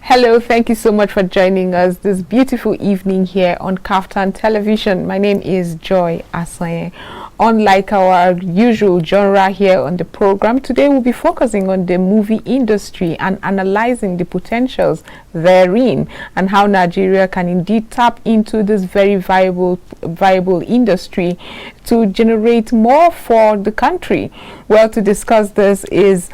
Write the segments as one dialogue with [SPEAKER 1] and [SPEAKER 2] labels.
[SPEAKER 1] Hello, thank you so much for joining us this beautiful evening here on KAFTAN Television. My name is Joy Asonye. Unlike our usual genre here on the program, today we'll be focusing on the movie industry and analyzing the potentials therein and how Nigeria can indeed tap into this very viable industry to generate more for the country. Well, to discuss this is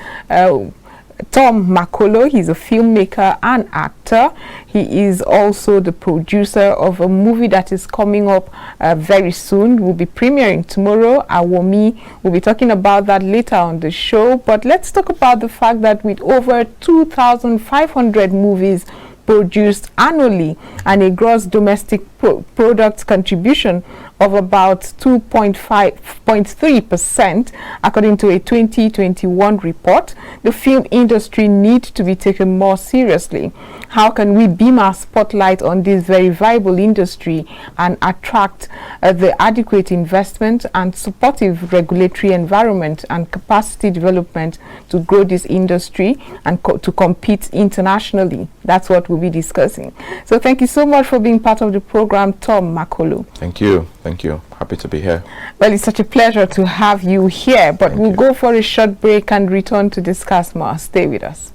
[SPEAKER 1] Tom Makolo. He's a filmmaker and actor. He is also the producer of a movie that is coming up very soon. We'll be premiering tomorrow. Awomi. We'll be talking about that later on the show. But let's talk about the fact that with over 2,500 movies produced annually and a gross domestic product contribution of about 2.3%, according to a 2021 report, the film industry needs to be taken more seriously. How can we beam our spotlight on this very viable industry and attract the adequate investment and supportive regulatory environment and capacity development to grow this industry and to compete internationally? That's what we'll be discussing. So thank you so much for being part of the program, Tom Makolo.
[SPEAKER 2] Thank you. Thank you. Happy to be here.
[SPEAKER 1] Well, it's such a pleasure to have you here, but we'll go for a short break and return to discuss more. Stay with us.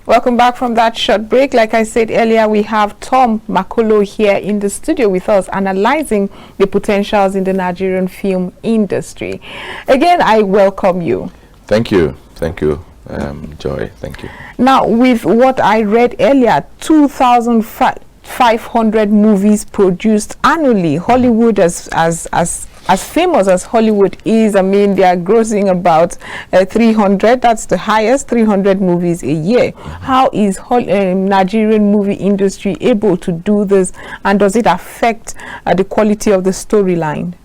[SPEAKER 1] Welcome back from that short break. Like I said earlier, we have Tom Makolo here in the studio with us, analyzing the potentials in the Nigerian film industry. Again, I welcome you.
[SPEAKER 2] Thank you. Thank you, Joy. Thank you.
[SPEAKER 1] Now, with what I read earlier, 2,500 movies produced annually. Hollywood, as famous as Hollywood is, I mean, they are grossing about 300. That's the highest, 300 movies a year. How is Nigerian movie industry able to do this, and does it affect the quality of the storyline?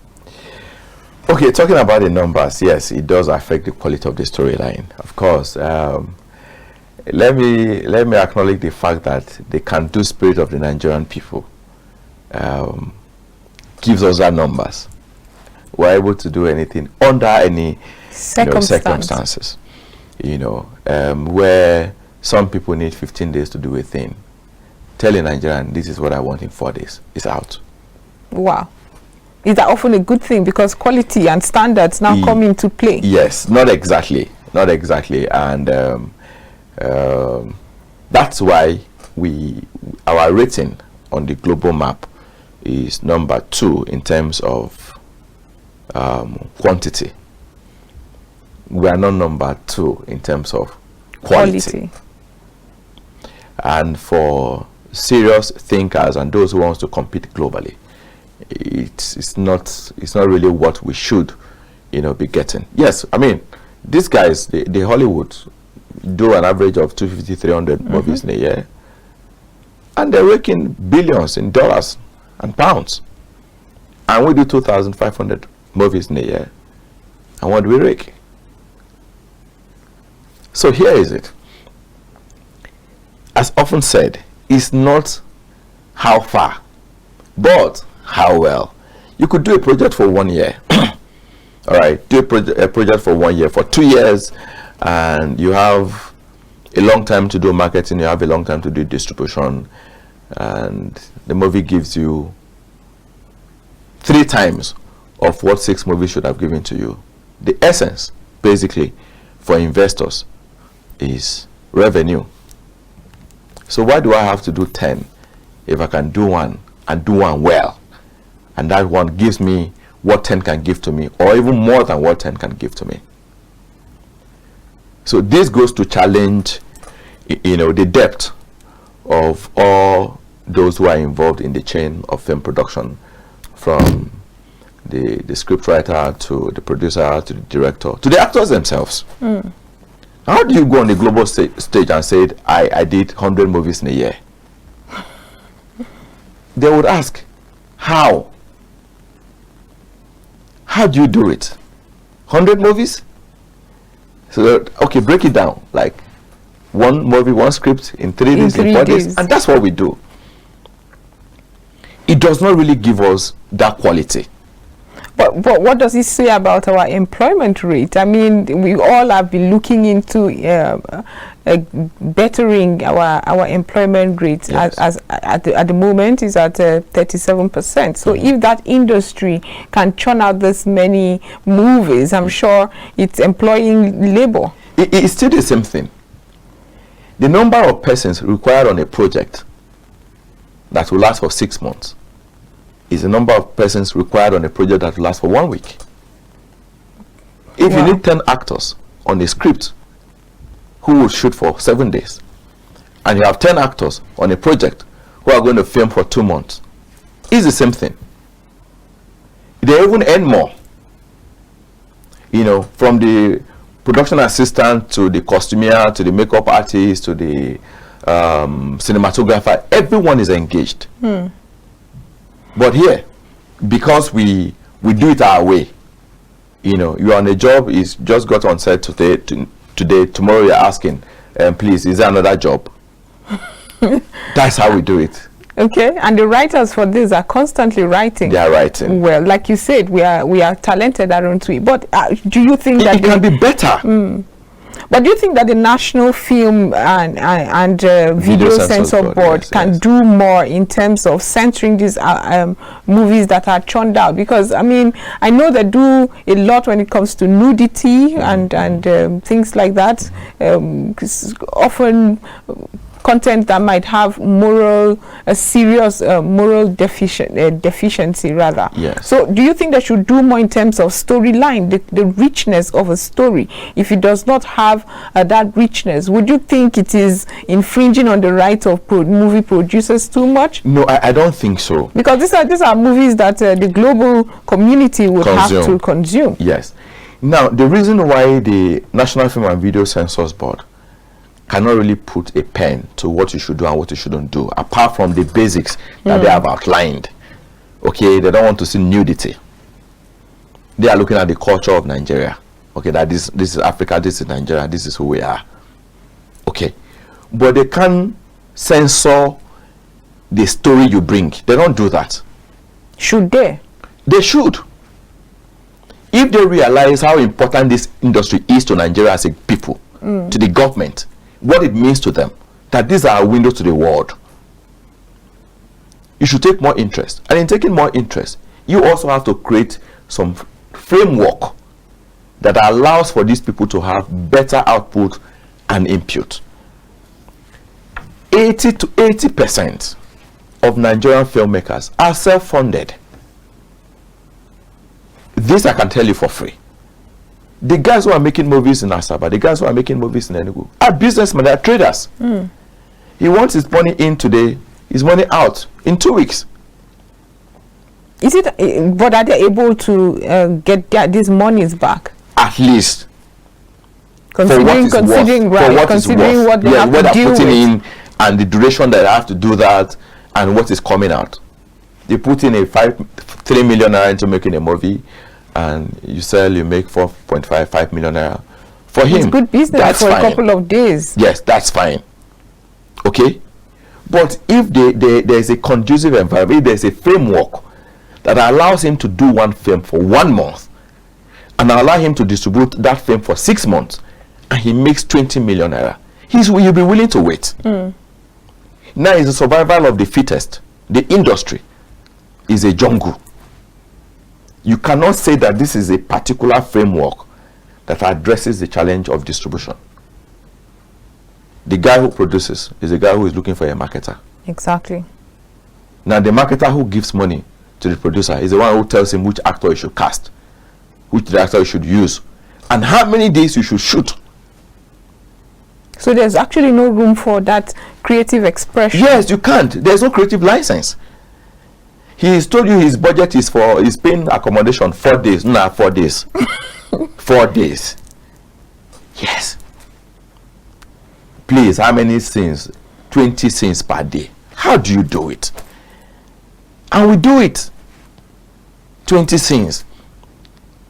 [SPEAKER 2] Okay, talking about the numbers, yes, it does affect the quality of the storyline. Of course, let me acknowledge the fact that the can-do spirit of the Nigerian people gives us our numbers. We're able to do anything under any circumstances, where some people need 15 days to do a thing. Tell a Nigerian, this is what I want in 4 days. It's out. Wow.
[SPEAKER 1] Is that often a good thing because quality and standards now come into play?
[SPEAKER 2] Yes, not exactly. And that's why our rating on the global map is number 2 in terms of quantity. We are not number 2 in terms of quality. And for serious thinkers and those who want to compete globally, it's not really what we should be getting. Yes, I mean, these guys, the Hollywood do an average of 250, 300 movies in a year, and they're raking billions in dollars and pounds, and we do 2,500 movies in a year, and what do we rake? So here is it. As often said, it's not how far, but how well. You could do a project for 1 year. All right, do a project for 1 year, for 2 years, and you have a long time to do marketing, you have a long time to do distribution, and the movie gives you 3 times of what 6 movies should have given to you. The essence, basically, for investors is revenue. So why do I have to do 10 if I can do one and do one well? And that one gives me what 10 can give to me, or even more than what 10 can give to me. So this goes to challenge, the depth of all those who are involved in the chain of film production, from the scriptwriter to the producer to the director to the actors themselves. How do you go on the global stage and say, I did 100 movies in a year? They would ask, how? How do you do it? 100 movies? So, okay, break it down. Like, one movie, one script in 3 days, in 4 days, and that's what we do. It does not really give us that quality.
[SPEAKER 1] But what does it say about our employment rate? I mean, we all have been looking into bettering our employment rate.
[SPEAKER 2] Yes.
[SPEAKER 1] As at the moment is at 37%. So if that industry can churn out this many movies, I'm sure it's employing labor.
[SPEAKER 2] It's still the same thing. The number of persons required on a project that will last for 6 months is the number of persons required on a project that will last for 1 week. If you need 10 actors on a script who will shoot for 7 days, and you have 10 actors on a project who are going to film for 2 months, it's the same thing. They even earn more. You know, from the production assistant to the costumier to the makeup artist to the cinematographer, everyone is engaged. But here, because we do it our way, you know, you're on a job, is just got on set today, tomorrow you're asking, please, is there another job? That's how we do it.
[SPEAKER 1] Okay, and the writers for this are constantly writing.
[SPEAKER 2] They are writing.
[SPEAKER 1] Well, like you said, we are talented, aren't we? But do you think that
[SPEAKER 2] it can be better?
[SPEAKER 1] But do you think that the National Film and Video Censor Board can do more in terms of censoring these movies that are churned out? Because I mean, I know they do a lot when it comes to nudity and things like that. Often content that might have serious moral deficiency rather.
[SPEAKER 2] Yes.
[SPEAKER 1] So do you think they should do more in terms of storyline, the richness of a story? If it does not have that richness, would you think it is infringing on the rights of movie producers too much?
[SPEAKER 2] No, I don't think so.
[SPEAKER 1] Because these are movies that the global community would have to consume.
[SPEAKER 2] Yes. Now, the reason why the National Film and Video Censors Board cannot really put a pen to what you should do and what you shouldn't do, apart from the basics that they have outlined. Okay, they don't want to see nudity. They are looking at the culture of Nigeria. Okay, that this is Africa, this is Nigeria, this is who we are. Okay, but they can censor the story you bring. They don't do that.
[SPEAKER 1] Should they?
[SPEAKER 2] They should. If they realize how important this industry is to Nigeria as a people, to the government, what it means to them, that these are windows to the world, you should take more interest. And in taking more interest, you also have to create some framework that allows for these people to have better output and input. 80 to 80% of Nigerian filmmakers are self-funded. This I can tell you for free. The guys who are making movies in Asaba, the guys who are making movies in Enugu are businessmen, they are traders. He wants his money in today, his money out in 2 weeks.
[SPEAKER 1] Is it, but are they able to get these monies back?
[SPEAKER 2] At least.
[SPEAKER 1] Considering what they have to deal with.
[SPEAKER 2] In and the duration that they have to do that and what is coming out. They put in a 3 million naira into making a movie, and you make 4.5 million naira. For him,
[SPEAKER 1] it's good business. That's for fine. A couple of days.
[SPEAKER 2] Yes, that's fine. Okay, but if there's a conducive environment, if there's a framework that allows him to do one film for 1 month and allow him to distribute that film for 6 months, and he makes 20 million naira, you'll be willing to wait. Now it's the survival of the fittest. The industry is a jungle. You cannot say that this is a particular framework that addresses the challenge of distribution. The guy who produces is a guy who is looking for a marketer.
[SPEAKER 1] Exactly.
[SPEAKER 2] Now the marketer who gives money to the producer is the one who tells him which actor he should cast, which director he should use, and how many days you should shoot.
[SPEAKER 1] So there's actually no room for that creative expression.
[SPEAKER 2] Yes, you can't. There's no creative license. He's told you his budget is paying accommodation 4 days. No, 4 days. 4 days. Yes. Please, how many scenes? 20 scenes per day. How do you do it? And we do it. 20 scenes.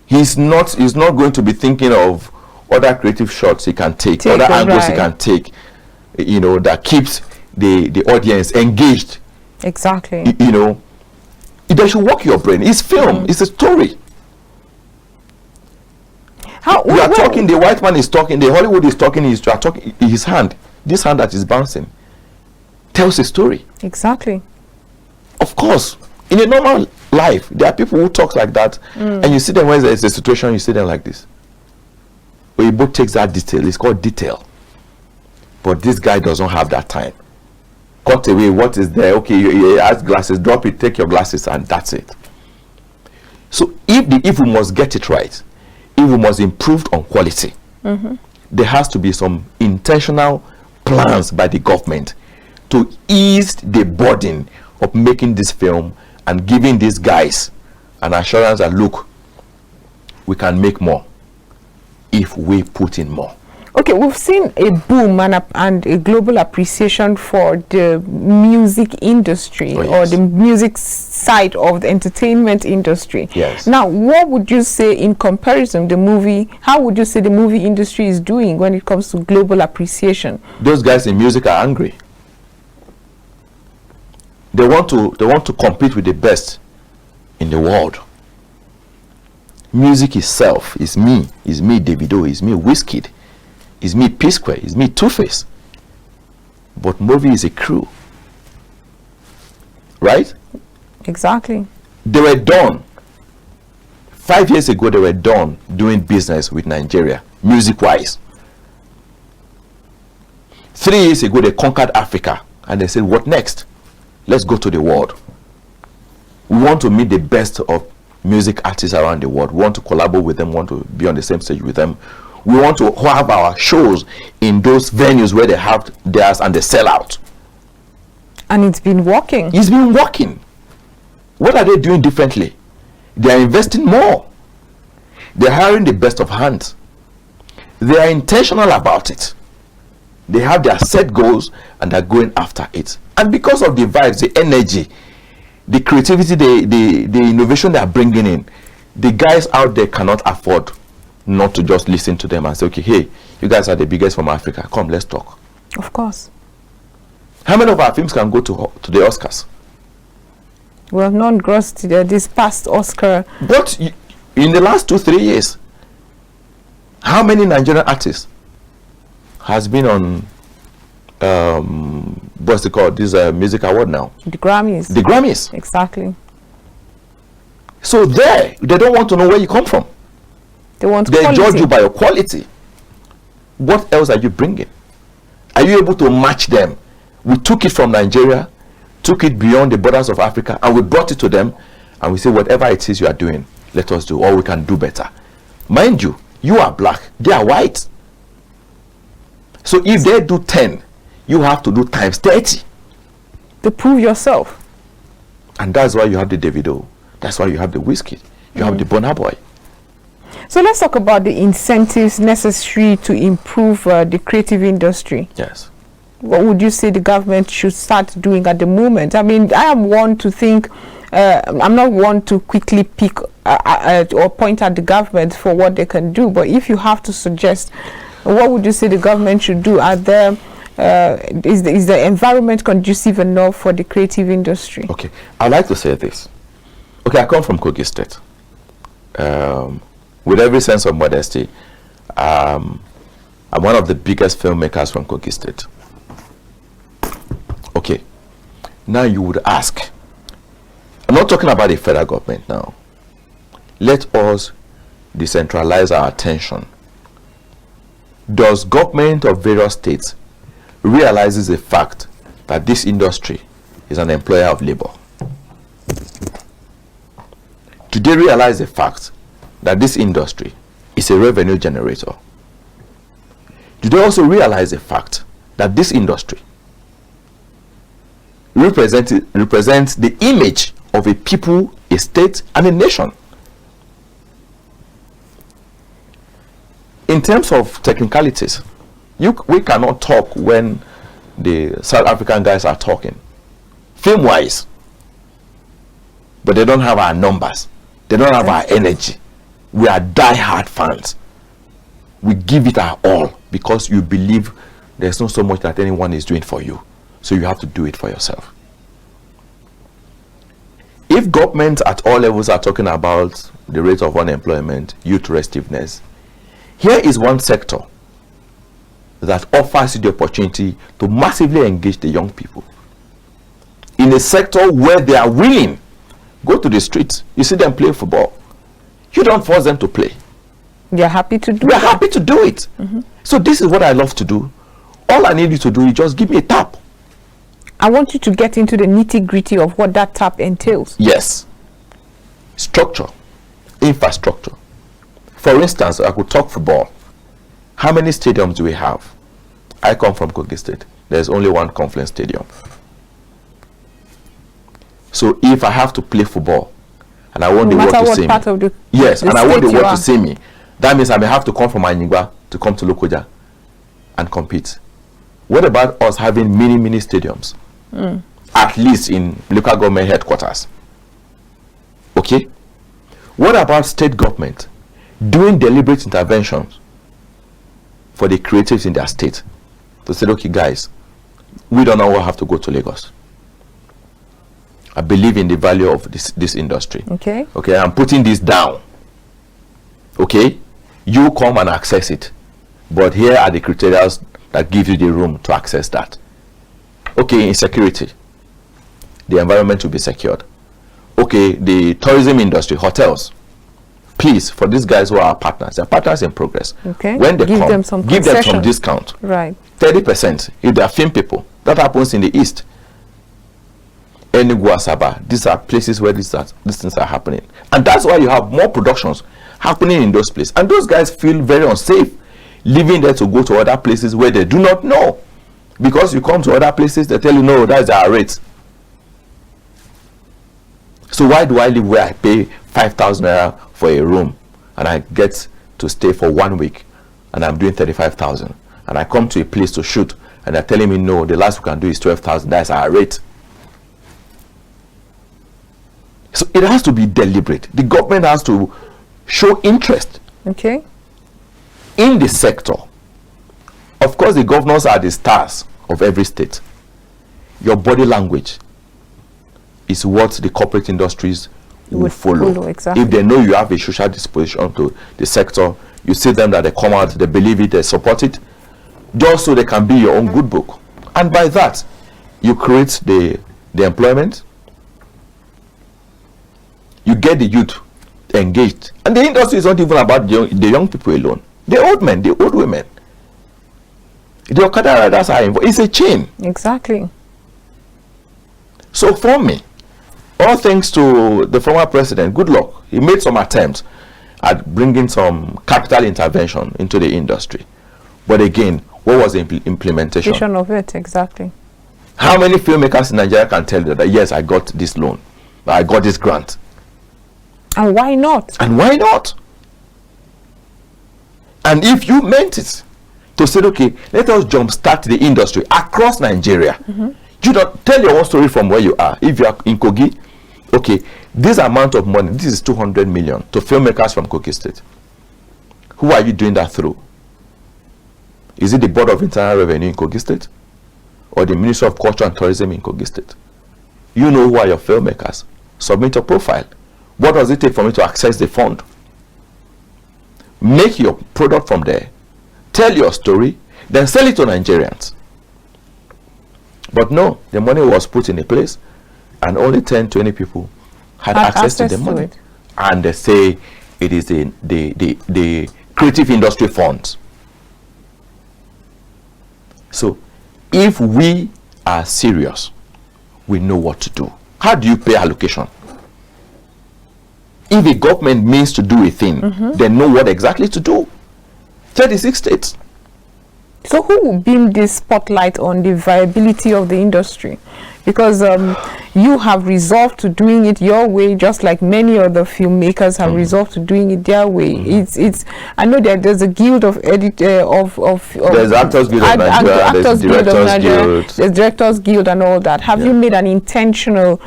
[SPEAKER 2] He's not going to be thinking of other creative shots he can take, other angles he can take that keeps the audience engaged.
[SPEAKER 1] Exactly.
[SPEAKER 2] They should work your brain. It's film. It's a story. You are talking, the white man is talking, the Hollywood is talking, you are talking, his hand, this hand that is bouncing, tells a story.
[SPEAKER 1] Exactly.
[SPEAKER 2] Of course, in a normal life, there are people who talk like that, and you see them when there's a situation, you see them like this. Oyibo takes that detail, it's called detail. But this guy doesn't have that time. Cut away what is there, okay, you has glasses, drop it, take your glasses, and that's it. So if we must get it right, if we must improve on quality, there has to be some intentional plans by the government to ease the burden of making this film and giving these guys an assurance that, look, we can make more if we put in more.
[SPEAKER 1] Okay, we've seen a boom and a global appreciation for the music industry, or the music side of the entertainment industry.
[SPEAKER 2] Yes.
[SPEAKER 1] Now, what would you say in comparison, how would you say the movie industry is doing when it comes to global appreciation?
[SPEAKER 2] Those guys in music are angry. They want to compete with the best in the world. Music itself is me, Davido, is me, Wizkid, is me, P-Square, is me, Two-Face. But movie is a crew. Right?
[SPEAKER 1] Exactly.
[SPEAKER 2] They were done. 5 years ago, they were done doing business with Nigeria, music-wise. 3 years ago, they conquered Africa, and they said, what next? Let's go to the world. We want to meet the best of music artists around the world. We want to collaborate with them, want to be on the same stage with them. We want to have our shows in those venues where they have theirs and they sell out.
[SPEAKER 1] And it's been working.
[SPEAKER 2] It's been working. What are they doing differently? They are investing more. They're hiring the best of hands. They are intentional about it. They have their set goals and they're going after it. And because of the vibes, the energy, the creativity, the innovation they are bringing in, the guys out there cannot afford not to just listen to them and say, okay, hey, you guys are the biggest from Africa. Come, let's talk.
[SPEAKER 1] Of course.
[SPEAKER 2] How many of our films can go to the Oscars?
[SPEAKER 1] Well, none grossed this past Oscar.
[SPEAKER 2] But in the last 2-3 years, how many Nigerian artists has been on what's it called, this music award now?
[SPEAKER 1] The Grammys.
[SPEAKER 2] The Grammys.
[SPEAKER 1] Exactly.
[SPEAKER 2] So they don't want to know where you come from.
[SPEAKER 1] They want
[SPEAKER 2] They
[SPEAKER 1] quality.
[SPEAKER 2] judge you by your quality. What else are you bringing? Are you able to match them? We took it from Nigeria, took it beyond the borders of Africa, and we brought it to them, and we say, whatever it is you are doing, let us do, or we can do better. Mind you, you are black, they are white. So if they do 10, you have to do times 30.
[SPEAKER 1] To prove yourself.
[SPEAKER 2] And that's why you have the Davido. That's why you have the Wizkid. You have the Burna Boy.
[SPEAKER 1] So let's talk about the incentives necessary to improve the creative industry.
[SPEAKER 2] Yes.
[SPEAKER 1] What would you say the government should start doing at the moment? I mean, I am one to think, I'm not one to quickly pick or point at the government for what they can do. But if you have to suggest, what would you say the government should do? Is the environment conducive enough for the creative industry?
[SPEAKER 2] Okay, I'd like to say this. Okay, I come from Kogi State. With every sense of modesty, I'm one of the biggest filmmakers from Kogi State. Okay, now you would ask, I'm not talking about the federal government now. Let us decentralize our attention. Does government of various states realizes the fact that this industry is an employer of labor? Do they realize the fact that this industry is a revenue generator? Do they also realize the fact that this industry represents the image of a people, a state, and a nation? In terms of technicalities, we cannot talk when the South African guys are talking, film-wise, but they don't have our numbers. They don't have our energy. We are die-hard fans. We give it our all because you believe there's not so much that anyone is doing for you. So you have to do it for yourself. If governments at all levels are talking about the rate of unemployment, youth restiveness, here is one sector that offers you the opportunity to massively engage the young people. In a sector where they are willing, go to the streets, you see them play football. You don't force them to play.
[SPEAKER 1] They're happy to do it.
[SPEAKER 2] They're happy to do it. So this is what I love to do. All I need you to do is just give me a tap.
[SPEAKER 1] I want you to get into the nitty-gritty of what that tap entails.
[SPEAKER 2] Yes. Structure, infrastructure. For instance, I could talk football. How many stadiums do we have? I come from Kogi State. There's only one Confluence Stadium. So if I have to play football and I want the world to see me, yes, and I want the world to see me, that means I may have to come from Anyigba to come to Lokoja and compete. What about us having mini stadiums? At least in local government headquarters. Okay? What about state government doing deliberate interventions for the creatives in their state to say, okay guys, we don't know, have to go to Lagos. I believe in the value of this industry. Okay, I'm putting this down. Okay, you come and access it, but here are the criteria that give you the room to access that. Okay, in security, the environment will be secured. Okay, the tourism industry, hotels, please, for these guys who are our partners, they're partners in progress.
[SPEAKER 1] Okay,
[SPEAKER 2] when they
[SPEAKER 1] give
[SPEAKER 2] come,
[SPEAKER 1] them some
[SPEAKER 2] give them some discount.
[SPEAKER 1] Right,
[SPEAKER 2] 30% if they are film people. That happens in the east. Enugu, Asaba, these are places where these things are happening, and that's why you have more productions happening in those places. And those guys feel very unsafe leaving there to go to other places where they do not know, because you come to other places, they tell you no, that's our rate. So why do I live where I pay 5,000 naira for a room and I get to stay for 1 week and I'm doing 35,000, and I come to a place to shoot and they're telling me no, the last we can do is 12,000, that's our rate. So it has to be deliberate. The government has to show interest in the sector. Of course, the governors are the stars of every state. Your body language is what the corporate industries will follow. Exactly. If they know you have a social disposition to the sector, you see them that they come out, they believe it, they support it, just so they can be your own good book. And by that, you create the employment, you get the youth engaged. And the industry is not even about the young people alone. The old men, the old women, the Okada riders are involved. It's a chain.
[SPEAKER 1] Exactly.
[SPEAKER 2] So for me, all thanks to the former president, good luck. He made some attempts at bringing some capital intervention into the industry. But again, what was the implementation
[SPEAKER 1] of it? Exactly.
[SPEAKER 2] How many filmmakers in Nigeria can tell you that yes, I got this loan, I got this grant?
[SPEAKER 1] And why not?
[SPEAKER 2] And why not? And if you meant it to say, okay, let us jumpstart the industry across Nigeria. You don't tell your own story from where you are. If you are in Kogi, okay, this amount of money, this is 200 million to filmmakers from Kogi State. Who are you doing that through? Is it the Board of Internal Revenue in Kogi State? Or the Ministry of Culture and Tourism in Kogi State? You know who are your filmmakers. Submit your profile. What does it take for me to access the fund? Make your product from there. Tell your story. Then sell it to Nigerians. But no, the money was put in a place and only 10-20 people had access to the money. And they say it is the creative industry funds. So if we are serious, we know what to do. How do you pay allocation? If a government means to do a thing, they know what exactly to do. 36 states.
[SPEAKER 1] So who will beam this spotlight on the viability of the industry? Because you have resolved to doing it your way, just like many other filmmakers have resolved to doing it their way. It's. I know that there's a guild of there's
[SPEAKER 2] Actors Guild of Nigeria, there's Directors Guild,
[SPEAKER 1] there's Directors Guild, and all that. Have you made an intentional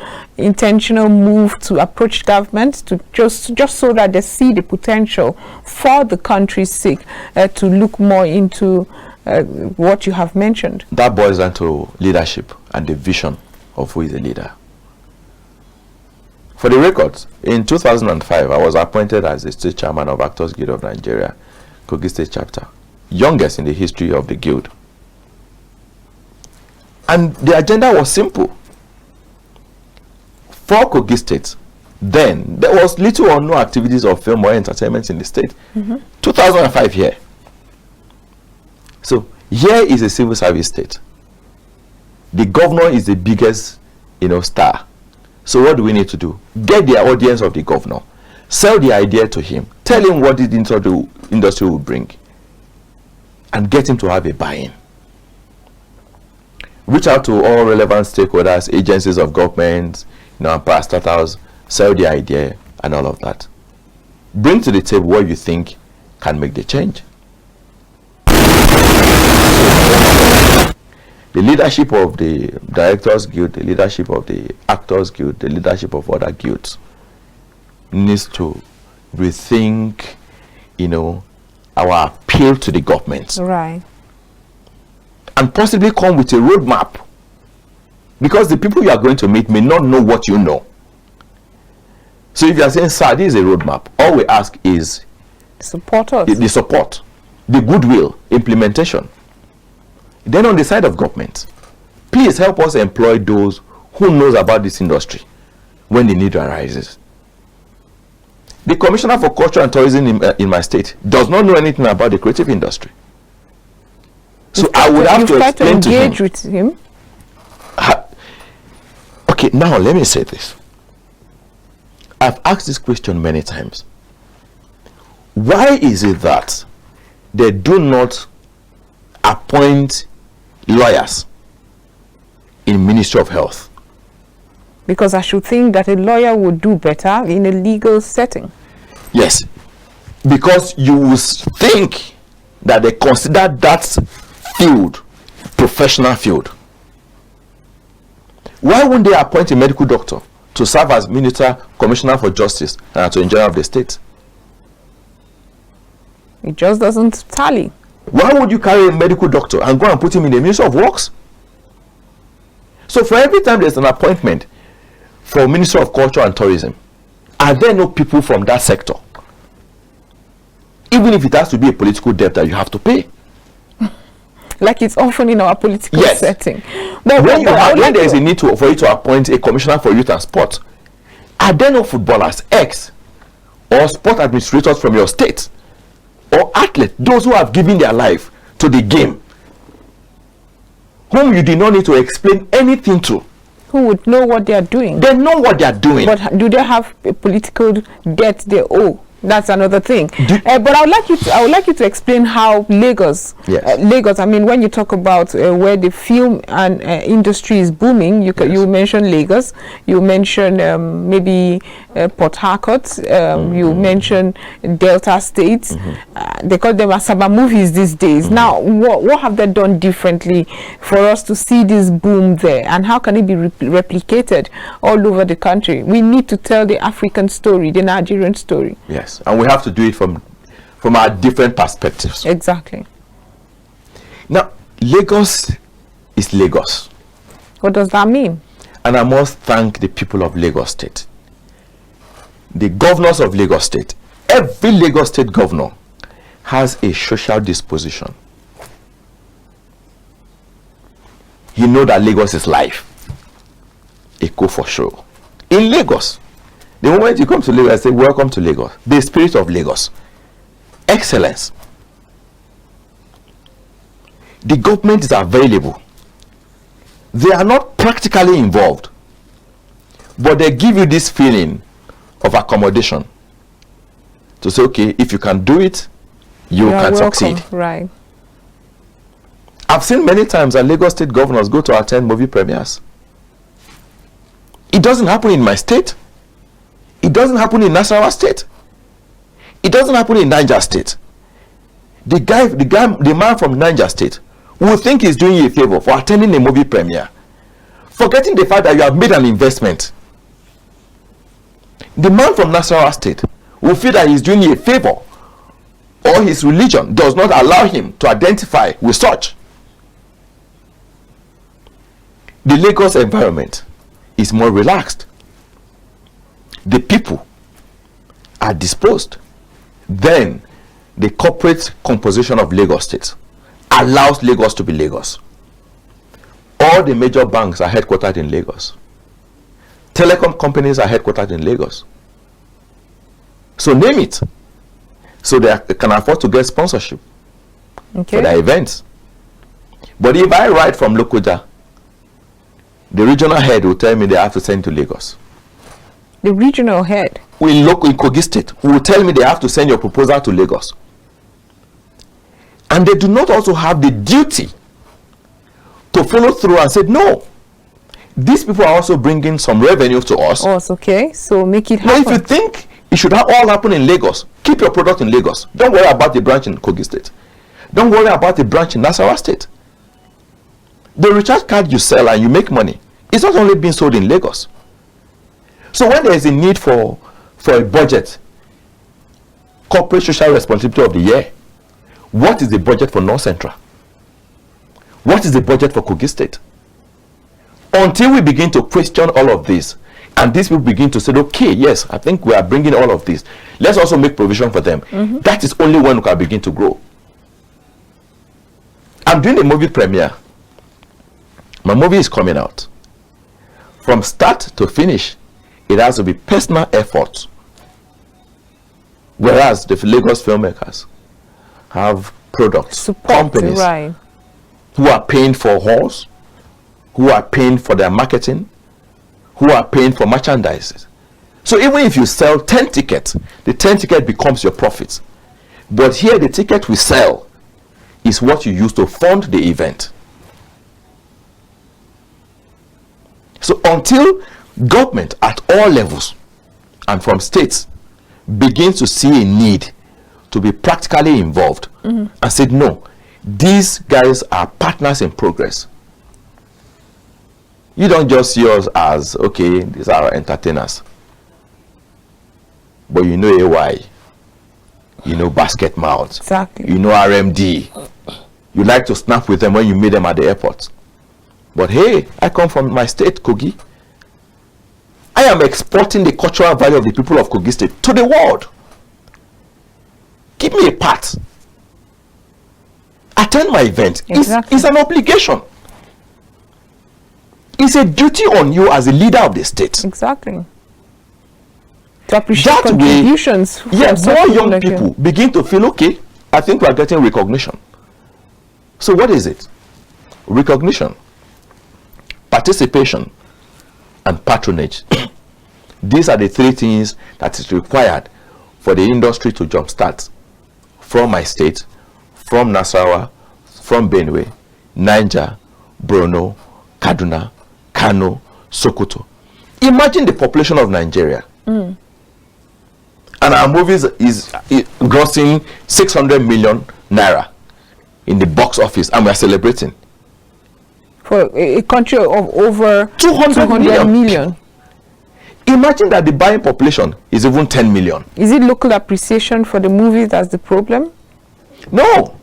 [SPEAKER 1] move to approach government to just so that they see the potential for the country's sake to look more into what you have mentioned.
[SPEAKER 2] That boils down to leadership and the vision of who is a leader. For the records, in 2005, I was appointed as the state chairman of Actors Guild of Nigeria, Kogi State Chapter, youngest in the history of the guild. And the agenda was simple. For Kogi State, then there was little or no activities of film or entertainment in the state. 2005 here. So here is a civil service state. The governor is the biggest, star. So what do we need to do? Get the audience of the governor, sell the idea to him, tell him what the industry will bring, and get him to have a buy-in. Reach out to all relevant stakeholders, agencies of government, and parastatals, sell the idea and all of that. Bring to the table what you think can make the change. The leadership of the Directors Guild, the leadership of the Actors Guild, the leadership of other guilds needs to rethink, our appeal to the government.
[SPEAKER 1] Right.
[SPEAKER 2] And possibly come with a roadmap. Because the people you are going to meet may not know what you know. So if you are saying, sir, this is a roadmap, all we ask is
[SPEAKER 1] support us.
[SPEAKER 2] The support, the goodwill, implementation. Then on the side of government, please help us employ those who knows about this industry when the need arises. The Commissioner for Culture and Tourism in my state does not know anything about the creative industry. So I would have to explain to him.
[SPEAKER 1] With him.
[SPEAKER 2] Okay, now let me say this. I've asked this question many times. Why is it that they do not appoint lawyers in Ministry of Health?
[SPEAKER 1] Because I should think that a lawyer would do better in a legal setting.
[SPEAKER 2] Yes, because you would think that they consider that field professional field. Why wouldn't they appoint a medical doctor to serve as Minister, Commissioner for Justice and Attorney General of the state?
[SPEAKER 1] It just doesn't tally.
[SPEAKER 2] Why would you carry a medical doctor and go and put him in the Ministry of Works? So for every time there's an appointment for Minister of Culture and Tourism, are there no people from that sector? Even if it has to be a political debt that you have to pay.
[SPEAKER 1] Like it's often in our political setting.
[SPEAKER 2] But when there is a need for you to appoint a Commissioner for Youth and Sport, are there no footballers, or sport administrators from your state, or athletes, those who have given their life to the game, whom you did not need to explain anything to?
[SPEAKER 1] Who would know what they are doing?
[SPEAKER 2] They know what they are doing.
[SPEAKER 1] But do they have a political debt they owe? That's another thing. But I would like you to explain how Lagos.
[SPEAKER 2] Yes.
[SPEAKER 1] Lagos. I mean, when you talk about where the film and industry is booming, you mention Lagos. You mention maybe Port Harcourt. You mention Delta States. They call them Asaba movies these days. Now, what have they done differently for us to see this boom there, and how can it be replicated all over the country? We need to tell the African story, the Nigerian story.
[SPEAKER 2] Yes. And we have to do it from our different perspectives.
[SPEAKER 1] Exactly.
[SPEAKER 2] Now, Lagos is Lagos.
[SPEAKER 1] What does that mean?
[SPEAKER 2] And I must thank the people of Lagos State. The governors of Lagos State. Every Lagos State governor has a social disposition. You know that Lagos is life. Echo for sure. In Lagos, the moment you come to Lagos, I say, welcome to Lagos. The spirit of Lagos. Excellence. The government is available. They are not practically involved, but they give you this feeling of accommodation to say, okay, if you can do it, you can succeed.
[SPEAKER 1] Right.
[SPEAKER 2] I've seen many times that Lagos State governors go to attend movie premieres. It doesn't happen in my state. It doesn't happen in Nasarawa State. It doesn't happen in Niger State. The man from Niger State will think he's doing you a favor for attending a movie premiere, forgetting the fact that you have made an investment. The man from Nasarawa State will feel that he's doing you a favor or his religion does not allow him to identify with such. The Lagos environment is more relaxed. The people are disposed. Then the corporate composition of Lagos State allows Lagos to be Lagos. All the major banks are headquartered in Lagos. Telecom companies are headquartered in Lagos. So name it. So they can afford to get sponsorship for their events. But if I write from Lokoja, the regional head will tell me they have to send to Lagos.
[SPEAKER 1] The regional head?
[SPEAKER 2] In Kogi State will tell me they have to send your proposal to Lagos. And they do not also have the duty to follow through and say, no, these people are also bringing some revenue to us.
[SPEAKER 1] Okay, so make it happen.
[SPEAKER 2] Now, if you think it should all happen in Lagos, keep your product in Lagos. Don't worry about the branch in Kogi State. Don't worry about the branch in Nasarawa State. The recharge card you sell and you make money, it's not only being sold in Lagos. So when there is a need for a budget, corporate social responsibility of the year, what is the budget for North Central? What is the budget for Kogi State? Until we begin to question all of this, and these people begin to say, okay, yes, I think we are bringing all of this. Let's also make provision for them. That is only when we can begin to grow. I'm doing a movie premiere. My movie is coming out. From start to finish, it has to be personal effort. Whereas the Lagos filmmakers have products,
[SPEAKER 1] support,
[SPEAKER 2] companies
[SPEAKER 1] right,
[SPEAKER 2] who are paying for halls, who are paying for their marketing, who are paying for merchandise. So even if you sell 10 tickets, the 10 ticket becomes your profit. But here the ticket we sell is what you use to fund the event. So until government at all levels and from states begins to see a need to be practically involved and said, no, these guys are partners in progress. You don't just see us as, okay, these are our entertainers. But you know AY, you know Basket Mouth,
[SPEAKER 1] exactly,
[SPEAKER 2] you know RMD. You like to snap with them when you meet them at the airport. But hey, I come from my state, Kogi. I am exporting the cultural value of the people of Kogi State to the world. Give me a part. Attend my event.
[SPEAKER 1] Exactly.
[SPEAKER 2] It's an obligation. It's a duty on you as a leader of the state.
[SPEAKER 1] Exactly. To appreciate
[SPEAKER 2] That
[SPEAKER 1] contributions.
[SPEAKER 2] Way, yeah, more young people begin to feel, okay, I think we are getting recognition. So what is it? Recognition, participation, and patronage. These are the three things that is required for the industry to jumpstart from my state, from Nasarawa, from Benue, Niger, Borno, Kaduna, Kano, Sokoto. Imagine the population of Nigeria. And our movies is grossing 600 million naira in the box office, and we are celebrating.
[SPEAKER 1] For a country of over
[SPEAKER 2] 200
[SPEAKER 1] million.
[SPEAKER 2] Imagine that the buying population is even 10 million.
[SPEAKER 1] Is it local appreciation for the movies that's the problem?
[SPEAKER 2] No.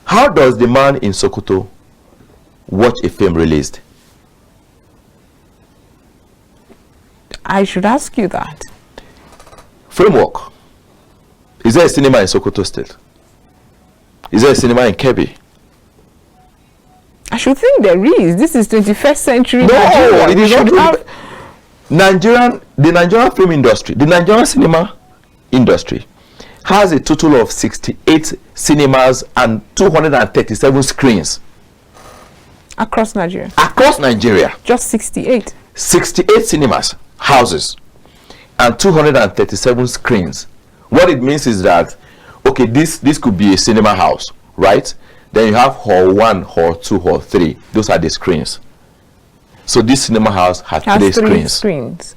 [SPEAKER 2] How does the man in Sokoto watch a film released?
[SPEAKER 1] I should ask you that.
[SPEAKER 2] Framework. Is there a cinema in Sokoto State? Is there a cinema in Kebbi?
[SPEAKER 1] I should think there is. This is 21st century.
[SPEAKER 2] No,
[SPEAKER 1] Nigeria.
[SPEAKER 2] it is not. The Nigerian film industry, the Nigerian cinema industry has a total of 68 cinemas and 237 screens.
[SPEAKER 1] Across Nigeria?
[SPEAKER 2] Across Nigeria.
[SPEAKER 1] Just 68?
[SPEAKER 2] 68 cinemas, houses, and 237 screens. What it means is that, okay, this could be a cinema house, right? Then you have hall 1, hall 2, hall 3. Those are the screens. So this cinema house has three screens.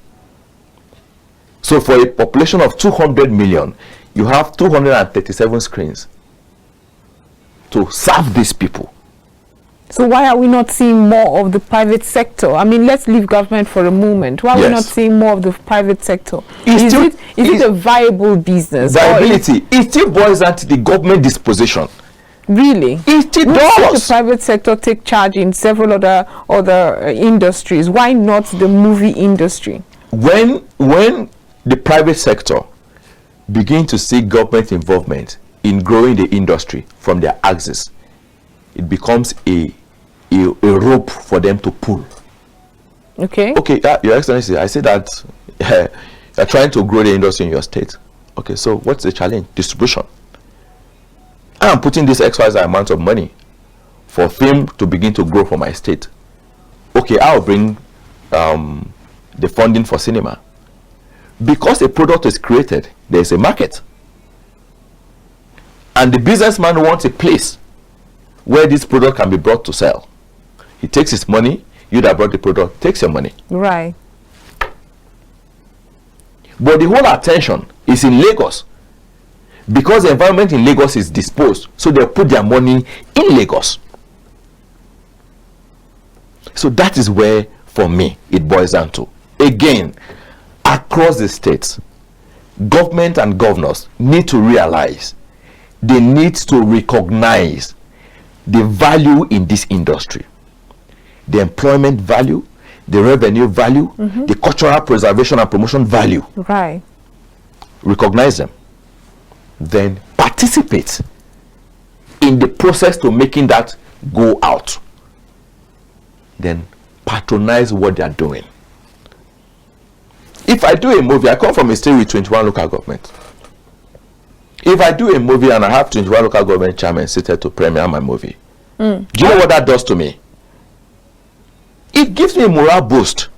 [SPEAKER 2] So for a population of 200 million, you have 237 screens to serve these people.
[SPEAKER 1] So why are we not seeing more of the private sector? I mean, let's leave government for a moment. Why are we not seeing more of the private sector? Is it a viable business?
[SPEAKER 2] Viability. It still boils down to the government disposition.
[SPEAKER 1] Really?
[SPEAKER 2] It does.
[SPEAKER 1] The private sector take charge in several other industries. Why not the movie industry? When
[SPEAKER 2] the private sector begin to seek government involvement in growing the industry from their axis, it becomes a rope for them to pull.
[SPEAKER 1] Okay,
[SPEAKER 2] Your Excellency, I say that you're trying to grow the industry in your state. Okay, so what's the challenge? Distribution. I'm putting this XYZ amount of money for film to begin to grow for my state. Okay, I'll bring the funding for cinema. Because a product is created, there's a market. And the businessman wants a place where this product can be brought to sell. He takes his money, you that brought the product takes your money.
[SPEAKER 1] Right.
[SPEAKER 2] But the whole attention is in Lagos. Because the environment in Lagos is disposed, so they put their money in Lagos. So that is where, for me, it boils down to. Again, across the states, government and governors need to realize they need to recognize the value in this industry. The employment value, the revenue value, the cultural preservation and promotion value.
[SPEAKER 1] Right.
[SPEAKER 2] Recognize them. Then participate in the process to making that go out. Then patronize what they are doing. If I do a movie, I come from a state with 21 local governments. If I do a movie and I have 21 local government chairmen seated to premiere my movie, do you know what that does to me? It gives me a morale boost.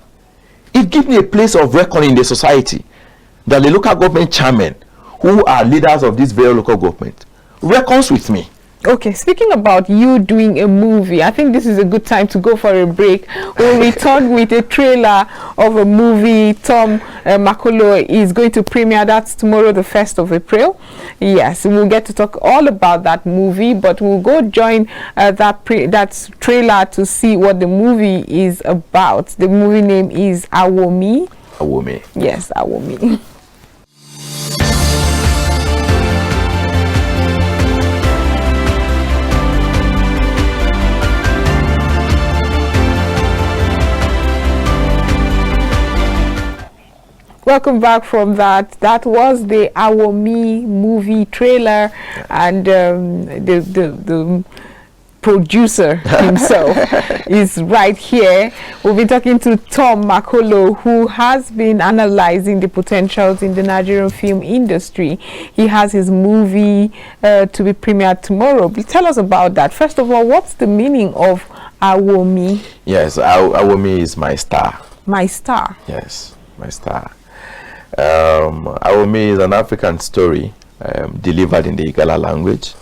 [SPEAKER 2] It gives me a place of reckoning in the society that the local government chairmen who are leaders of this very local government reckons with me.
[SPEAKER 1] Okay, speaking about you doing a movie, I think this is a good time to go for a break. We'll return with a trailer of a movie Tom Makolo is going to premiere. That's tomorrow, the 1st of April. Yes, we'll get to talk all about that movie, but we'll go join that trailer to see what the movie is about. The movie name is Awomi.
[SPEAKER 2] Awomi.
[SPEAKER 1] Yes, Awomi. Welcome back from that. That was the Awomi movie trailer, and the producer himself is right here. We'll be talking to Tom Makolo, who has been analyzing the potentials in the Nigerian film industry. He has his movie to be premiered tomorrow. Please tell us about that. First of all, what's the meaning of Awomi?
[SPEAKER 2] Yes, Awomi is my star.
[SPEAKER 1] My star?
[SPEAKER 2] Yes, my star. Awomi is an African story delivered in the Igala language.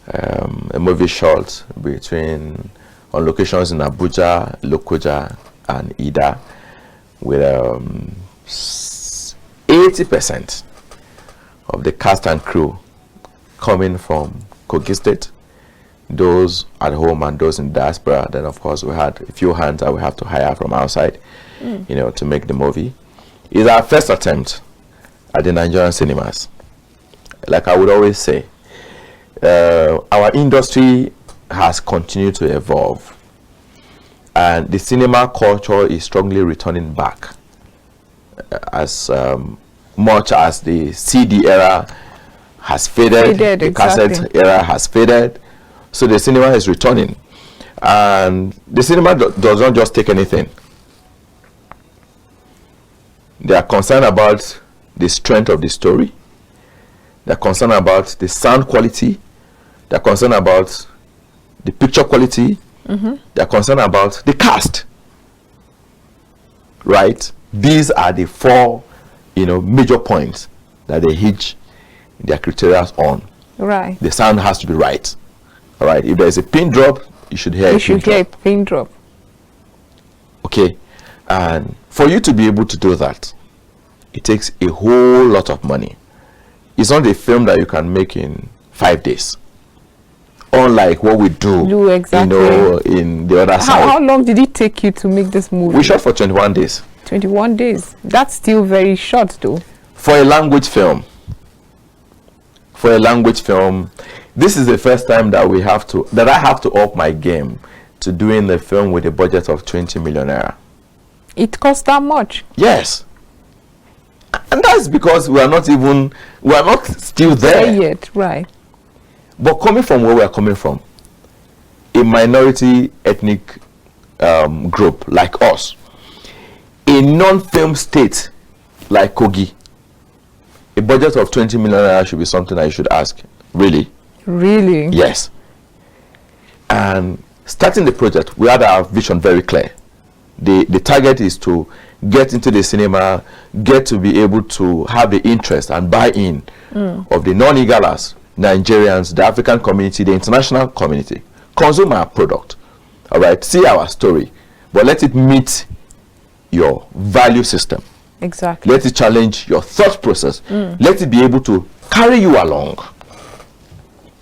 [SPEAKER 2] A movie shot on locations in Abuja, Lokoja, and Ida, with 80% of the cast and crew coming from Kogi State, those at home and those in diaspora. Then, of course, we had a few hands that we have to hire from outside, to make the movie. It's our first attempt at the Nigerian cinemas. Like I would always say, our industry has continued to evolve, and the cinema culture is strongly returning back. As much as the CD era has faded, the cassette era has faded, so the cinema is returning. And the cinema does not just take anything. They are concerned about the strength of the story. They are concerned about the sound quality. They are concerned about the picture quality. They are concerned about the cast. Right? These are the four, major points that they hinge their criteria on.
[SPEAKER 1] Right.
[SPEAKER 2] The sound has to be right. All right. If there is a pin drop, you should hear a pin drop. Okay. And for you to be able to do that, it takes a whole lot of money. It's not a film that you can make in 5 days unlike what we do,
[SPEAKER 1] exactly.
[SPEAKER 2] In the other side.
[SPEAKER 1] How long did it take you to make this movie?
[SPEAKER 2] We shot for 21 days.
[SPEAKER 1] 21 days. That's still very short, though.
[SPEAKER 2] For a language film. This is the first time that I have to up my game to doing the film with a budget of 20 million naira.
[SPEAKER 1] It cost that much?
[SPEAKER 2] Yes. And that's because we are not still there
[SPEAKER 1] yet, right?
[SPEAKER 2] But coming from where we are coming from, a minority ethnic group like us, a non-film state like Kogi, a budget of 20 million naira should be something I should ask. Really?
[SPEAKER 1] Really?
[SPEAKER 2] Yes. And starting the project, we had our vision very clear. The target is to get into the cinema, get to be able to have the interest and buy-in of the non-Igalas, Nigerians, the African community, the international community, consume our product, all right, see our story, but let it meet your value system.
[SPEAKER 1] Exactly.
[SPEAKER 2] Let it challenge your thought process. Let it be able to carry you along.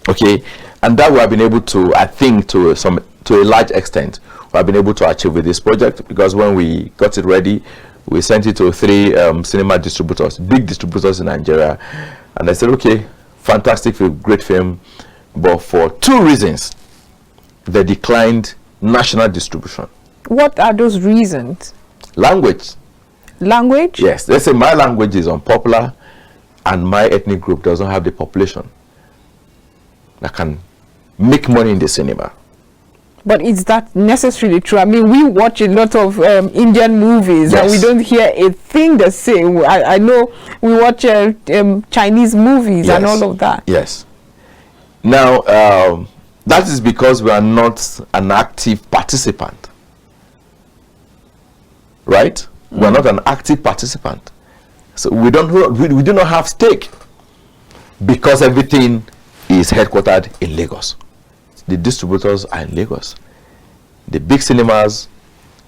[SPEAKER 2] Okay, and that we have been able to, I think, to a large extent, we have been able to achieve with this project, because when we got it ready, we sent it to 3 cinema distributors, big distributors in Nigeria, and they said, okay, fantastic film, great film, but for 2 reasons, they declined national distribution.
[SPEAKER 1] What are those reasons?
[SPEAKER 2] Language.
[SPEAKER 1] Language?
[SPEAKER 2] Yes, they say my language is unpopular and my ethnic group doesn't have the population that can make money in the cinema.
[SPEAKER 1] But is that necessarily true? I mean, we watch a lot of Indian movies,
[SPEAKER 2] yes,
[SPEAKER 1] and we don't hear a thing the same. I know we watch Chinese movies, yes, and all of that.
[SPEAKER 2] Yes. Now, that is because we are not an active participant. Right? We are not an active participant. So we do not have stake, because everything is headquartered in Lagos. The distributors are in Lagos. The big cinemas,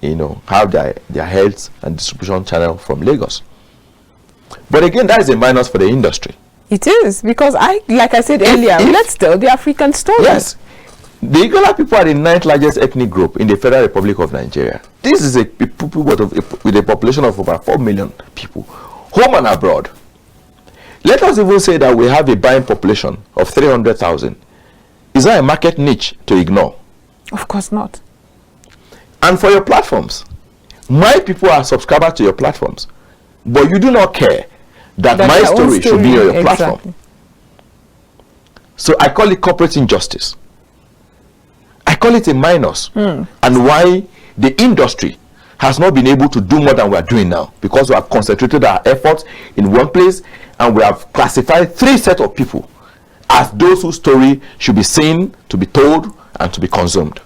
[SPEAKER 2] have their health and distribution channel from Lagos. But again, that is a minus for the industry.
[SPEAKER 1] It is, because like I said earlier, let's tell the African story.
[SPEAKER 2] Yes. The Igala people are the 9th largest ethnic group in the Federal Republic of Nigeria. This is a people with a population of over 4 million people, home and abroad. Let us even say that we have a buying population of 300,000. Is that a market niche to ignore?
[SPEAKER 1] Of course not.
[SPEAKER 2] And for your platforms, my people are subscribers to your platforms, but you do not care that my story should be on your platform. So I call it corporate injustice. I call it a minus. And why the industry has not been able to do more than we are doing now, because we have concentrated our efforts in one place and we have classified 3 sets of people as those whose story should be seen, to be told, and to be consumed.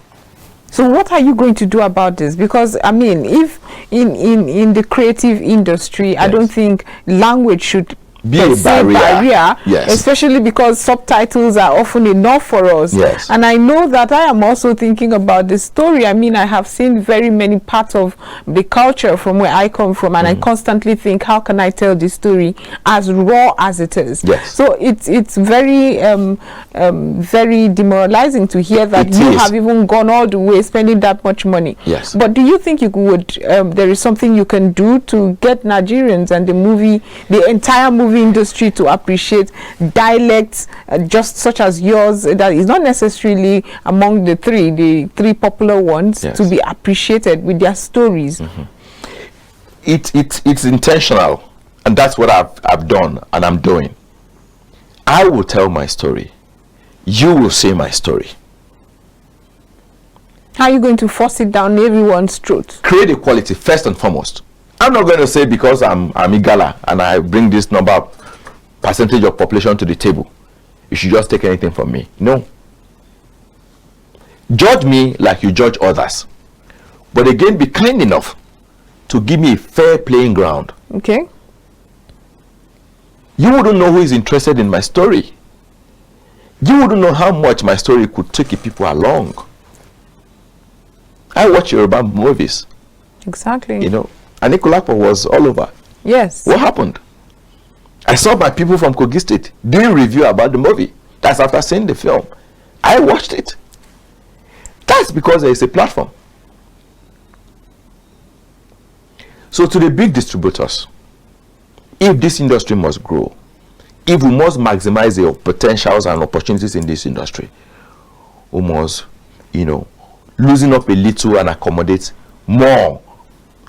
[SPEAKER 1] So what are you going to do about this? Because I mean, if in the creative industry, yes, I don't think language should
[SPEAKER 2] be a barrier. Yes.
[SPEAKER 1] Especially because subtitles are often enough for us.
[SPEAKER 2] Yes.
[SPEAKER 1] And I know that I am also thinking about the story. I mean, I have seen very many parts of the culture from where I come from, and I constantly think, how can I tell this story as raw as it is?
[SPEAKER 2] Yes.
[SPEAKER 1] So it's very very demoralizing to hear that you have even gone all the way spending that much money.
[SPEAKER 2] Yes.
[SPEAKER 1] But do you think you would there is something you can do to get Nigerians and the entire movie industry to appreciate dialects just such as yours, that is not necessarily among the three popular ones,
[SPEAKER 2] yes,
[SPEAKER 1] to be appreciated with their stories?
[SPEAKER 2] It's intentional, and that's what I've done and I'm doing. I will tell my story. You will say my story.
[SPEAKER 1] How are you going to force it down everyone's throat?
[SPEAKER 2] Create equality first and foremost. I'm not going to say because I'm Igala and I bring this percentage of population to the table, you should just take anything from me. No. Judge me like you judge others. But again, be kind enough to give me a fair playing ground.
[SPEAKER 1] Okay.
[SPEAKER 2] You wouldn't know who is interested in my story. You wouldn't know how much my story could take people along. I watch Yoruba movies.
[SPEAKER 1] Exactly.
[SPEAKER 2] Anikulapo was all over.
[SPEAKER 1] Yes.
[SPEAKER 2] What happened? I saw my people from Kogi State doing review about the movie. That's after seeing the film. I watched it. That's because there is a platform. So to the big distributors, if this industry must grow, if we must maximize the potentials and opportunities in this industry, we must, loosen up a little and accommodate more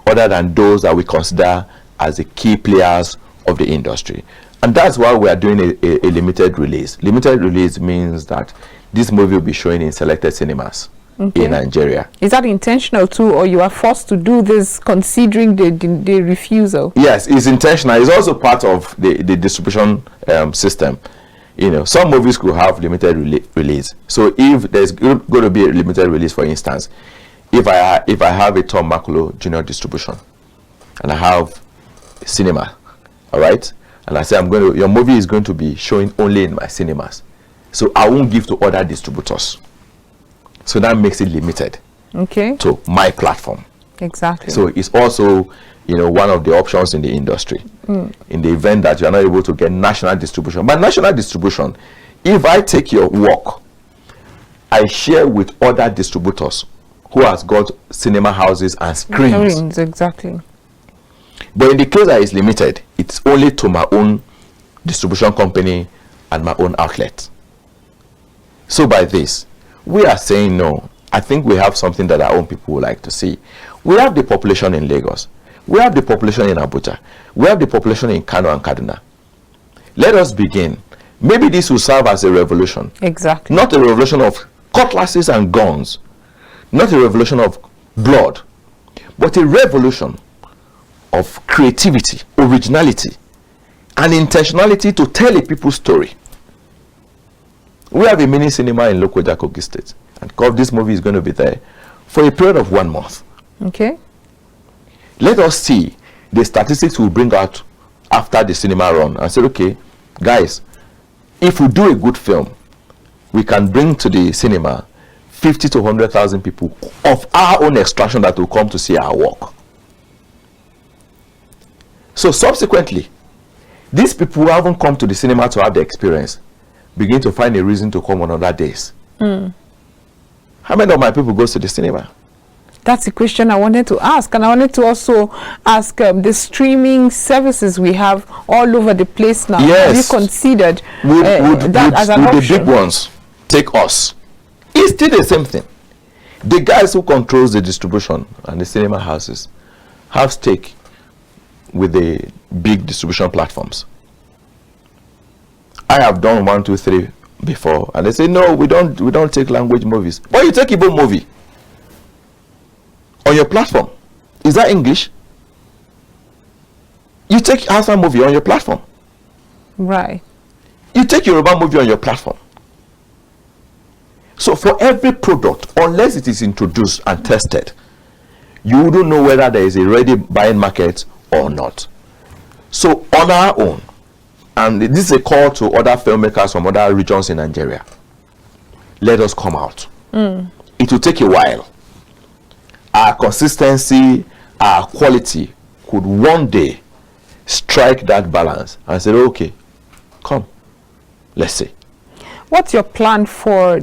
[SPEAKER 2] other than those that we consider as the key players of the industry. And that's why we are doing a limited release. Limited release means that this movie will be showing in selected cinemas in Nigeria. Is
[SPEAKER 1] that intentional too, or you are forced to do this considering the refusal?
[SPEAKER 2] Yes, it's intentional. It's also part of the distribution system. Some movies could have limited release. So if there's going to be a limited release, for instance, if I have a Tom Makulo Junior distribution and I have a cinema, all right, and I say your movie is going to be showing only in my cinemas, so I won't give to other distributors. So that makes it limited to my platform.
[SPEAKER 1] Exactly.
[SPEAKER 2] So it's also, one of the options in the industry. In the event that you are not able to get national distribution. By national distribution, if I take your work, I share with other distributors who has got cinema houses and screens.
[SPEAKER 1] Exactly.
[SPEAKER 2] But in the case that is limited, it's only to my own distribution company and my own outlet. So by this, we are saying no. I think we have something that our own people would like to see. We have the population in Lagos. We have the population in Abuja. We have the population in Kano and Kaduna. Let us begin. Maybe this will serve as a revolution.
[SPEAKER 1] Exactly.
[SPEAKER 2] Not a revolution of cutlasses and guns. Not a revolution of blood. But a revolution of creativity, originality, and intentionality to tell a people's story. We have a mini cinema in Lokoja, Kogi State. And this movie is going to be there for a period of 1 month.
[SPEAKER 1] Okay.
[SPEAKER 2] Let us see the statistics we'll bring out after the cinema run and say, okay, guys, if we do a good film, we can bring to the cinema 50 to 100,000 people of our own extraction that will come to see our work. So subsequently, these people who haven't come to the cinema to have the experience begin to find a reason to come on other days. How many of my people goes to the cinema?
[SPEAKER 1] That's a question I wanted to ask. And I wanted to also ask the streaming services we have all over the place now.
[SPEAKER 2] Yes.
[SPEAKER 1] Have you considered
[SPEAKER 2] that
[SPEAKER 1] as an option?
[SPEAKER 2] The big ones take us. It's still the same thing. The guys who controls the distribution and the cinema houses have stake with the big distribution platforms. I have done 1, 2, 3 before, and they say no, we don't take language movies. But you take Igbo movie on your platform. Is that English? You take Hausa movie on your platform.
[SPEAKER 1] Right.
[SPEAKER 2] You take Yoruba movie on your platform. So for every product, unless it is introduced and tested, you wouldn't know whether there is a ready buying market or not. So on our own, and this is a call to other filmmakers from other regions in Nigeria, let us come out. It will take a while. Our consistency, our quality could one day strike that balance and say, okay, come, let's see.
[SPEAKER 1] What's your plan for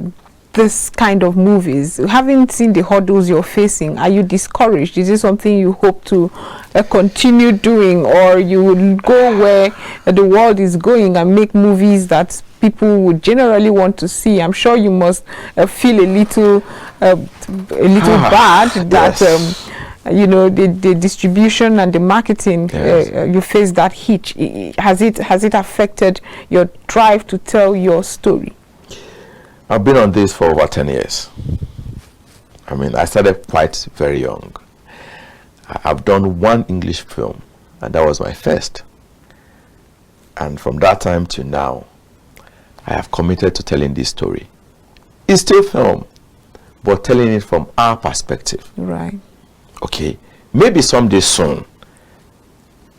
[SPEAKER 1] this kind of movies? Having seen the hurdles you're facing, are you discouraged? Is it something you hope to continue doing, or you will go where the world is going and make movies that people would generally want to see? I'm sure you must feel a little bad that
[SPEAKER 2] yes.
[SPEAKER 1] The distribution and the marketing, yes. You face that hitch. Has it affected your drive to tell your story?
[SPEAKER 2] I've been on this for over 10 years. I mean, I started quite very young. I've done 1 English film, and that was my first. And from that time to now, I have committed to telling this story. It's still film, but telling it from our perspective.
[SPEAKER 1] Right.
[SPEAKER 2] Okay. Maybe someday soon,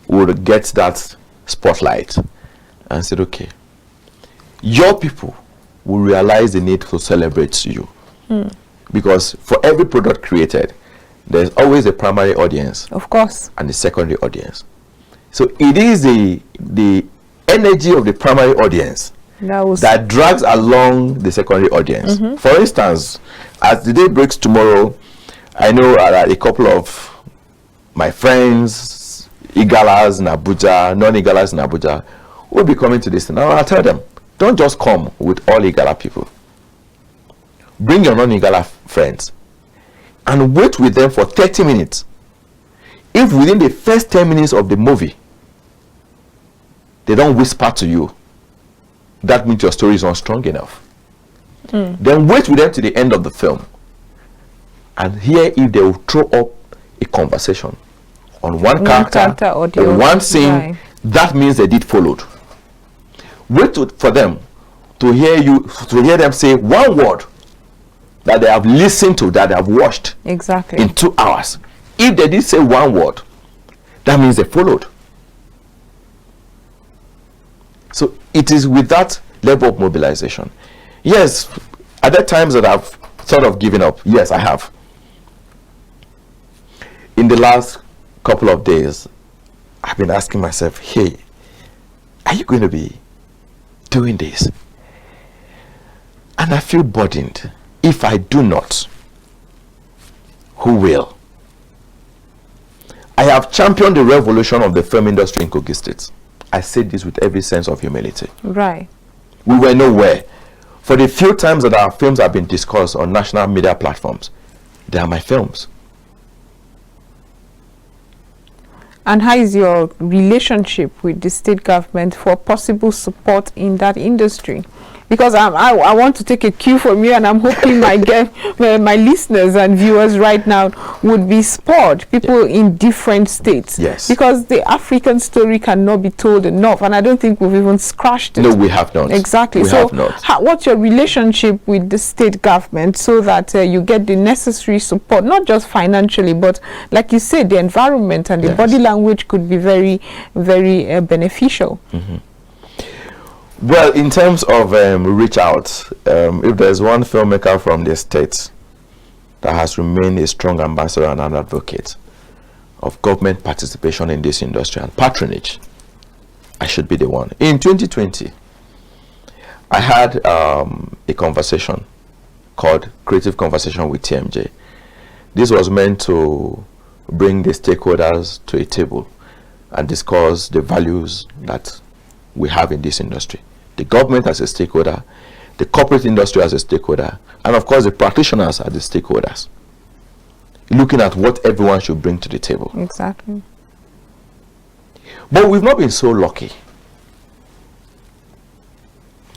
[SPEAKER 2] we'll get that spotlight and say, okay, your people will realize the need to celebrate you. Because for every product created, there's always a primary audience,
[SPEAKER 1] of course,
[SPEAKER 2] and the secondary audience. So it is the energy of the primary audience that drags along the secondary audience. For instance, as the day breaks tomorrow, I know a couple of my friends, Igalas in Abuja, non-Igalas in Abuja, will be coming to this. Now I'll tell them, don't just come with all Igala people. Bring your non-Igala friends and wait with them for 30 minutes. If within the first 10 minutes of the movie, they don't whisper to you, that means your story is not strong enough. Then wait with them to the end of the film and hear if they will throw up a conversation on one character or one scene. Right. That means they did followed. Wait for them to hear them say one word that they have listened to, that they have watched in 2 hours. If they did say one word, that means they followed. So it is with that level of mobilization. Yes, are there times that I've thought of giving up? Yes, I have. In the last couple of days, I've been asking myself, hey, are you going to be doing this? And I feel burdened. If I do not, who will? I have championed the revolution of the film industry in Kogi State. I say this with every sense of humility.
[SPEAKER 1] Right.
[SPEAKER 2] We were nowhere. For the few times that our films have been discussed on national media platforms, they are my films.
[SPEAKER 1] And how is your relationship with the state government for possible support in that industry? Because I want to take a cue from you, and I'm hoping my listeners and viewers right now would be spurred, people in different states.
[SPEAKER 2] Yes.
[SPEAKER 1] Because the African story cannot be told enough, and I don't think we've even scratched it.
[SPEAKER 2] No, we have not.
[SPEAKER 1] Exactly.
[SPEAKER 2] We have not.
[SPEAKER 1] What's your relationship with the state government so that you get the necessary support, not just financially, but like you said, the environment and the body language could be very, very beneficial.
[SPEAKER 2] Well, in terms of reach out, if there's one filmmaker from the States that has remained a strong ambassador and an advocate of government participation in this industry and patronage, I should be the one. In 2020, I had a conversation called Creative Conversation with TMJ. This was meant to bring the stakeholders to a table and discuss the values that we have in this industry. The government as a stakeholder, the corporate industry as a stakeholder, and of course the practitioners as the stakeholders. Looking at what everyone should bring to the table.
[SPEAKER 1] Exactly.
[SPEAKER 2] But we've not been so lucky,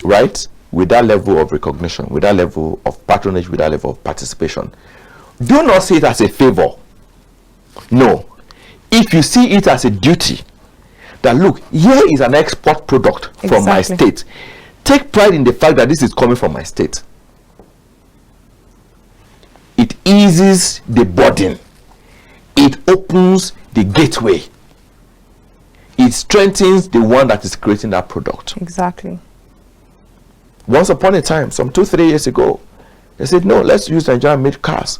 [SPEAKER 2] right? With that level of recognition, with that level of patronage, with that level of participation. Do not see it as a favor. No. If you see it as a duty, that look, here is an export product from my state. Take pride in the fact that this is coming from my state. It eases the burden. It opens the gateway. It strengthens the one that is creating that product.
[SPEAKER 1] Exactly.
[SPEAKER 2] Once upon a time, some 2-3 years ago, they said, no, let's use Nigerian-made cars.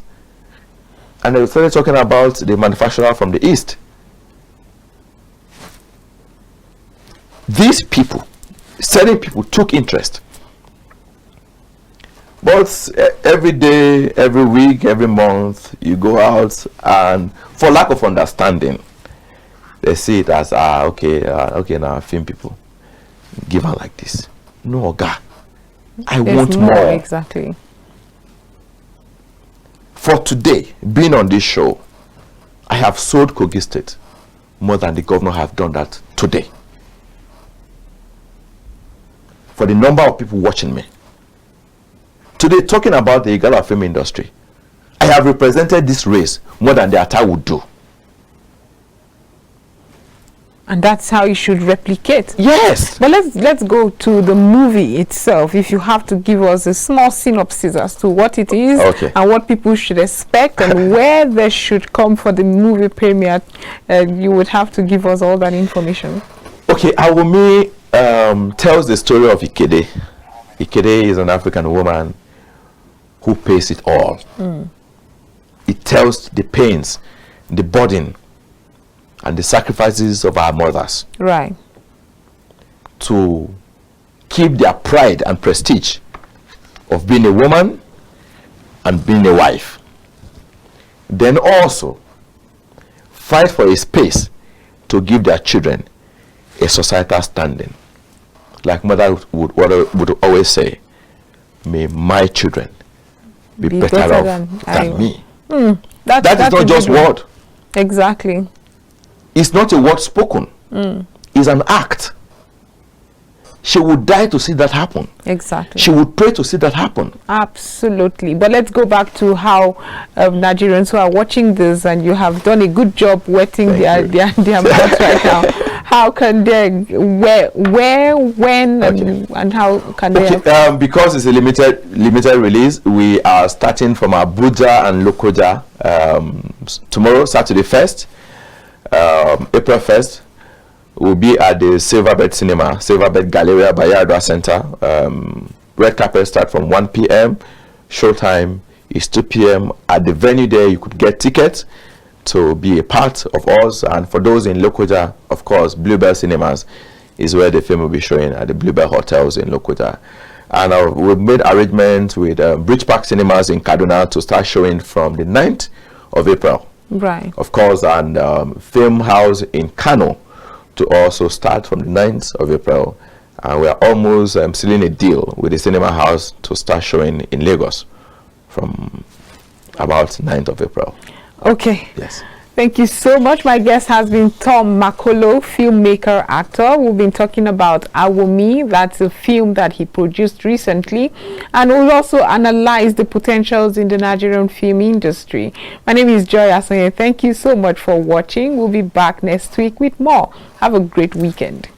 [SPEAKER 2] And they started talking about the manufacturer from the East. These people, certain people, took interest. But every day, every week, every month, you go out, and for lack of understanding, they see it as, okay, now film people, give her like this. No, God, I want more.
[SPEAKER 1] Exactly.
[SPEAKER 2] For today, being on this show, I have sold Kogi State more than the governor have done that today. For the number of people watching me. Today, talking about the Igala film industry, I have represented this race more than the Ata would do.
[SPEAKER 1] And that's how you should replicate.
[SPEAKER 2] Yes.
[SPEAKER 1] But let's go to the movie itself. If you have to give us a small synopsis as to what it is and what people should expect and where they should come for the movie premiere, you would have to give us all that information.
[SPEAKER 2] Okay, Awumi tells the story of Ikede. Ikede is an African woman who pays it all. It tells the pains, the burden, and the sacrifices of our mothers.
[SPEAKER 1] Right.
[SPEAKER 2] To keep their pride and prestige of being a woman and being a wife. Then also fight for a space to give their children a societal standing. Like mother would always say, may my children be better off than me. That is not just word.
[SPEAKER 1] Exactly.
[SPEAKER 2] It's not a word spoken. It's an act. She would die to see that happen.
[SPEAKER 1] Exactly.
[SPEAKER 2] She would pray to see that happen.
[SPEAKER 1] Absolutely. But let's go back to how Nigerians who are watching this, and you have done a good job wetting their mouths right now. How can they, where, when, and how can they?
[SPEAKER 2] Because it's a limited release, we are starting from Abuja and Lokoja tomorrow, Saturday 1st, April 1st. We'll be at the Silverbed Galleria, Bayardra Center. Red carpet start from 1 p.m. Showtime is 2 p.m. At the venue there, you could get tickets to be a part of us. And for those in Lokoja, of course, Bluebell Cinemas is where the film will be showing at the Bluebell Hotels in Lokoja. And we've made arrangements with Bridge Park Cinemas in Kaduna to start showing from the 9th of April.
[SPEAKER 1] Right.
[SPEAKER 2] Of course, and Film House in Kano to also start from the 9th of April. And we are almost sealing a deal with the cinema house to start showing in Lagos from about 9th of April.
[SPEAKER 1] Okay.
[SPEAKER 2] Yes.
[SPEAKER 1] Thank you so much. My guest has been Tom Makolo, filmmaker, actor. We've been talking about Awomi. That's a film that he produced recently. And we'll also analyze the potentials in the Nigerian film industry. My name is Joy Asonye. Thank you so much for watching. We'll be back next week with more. Have a great weekend.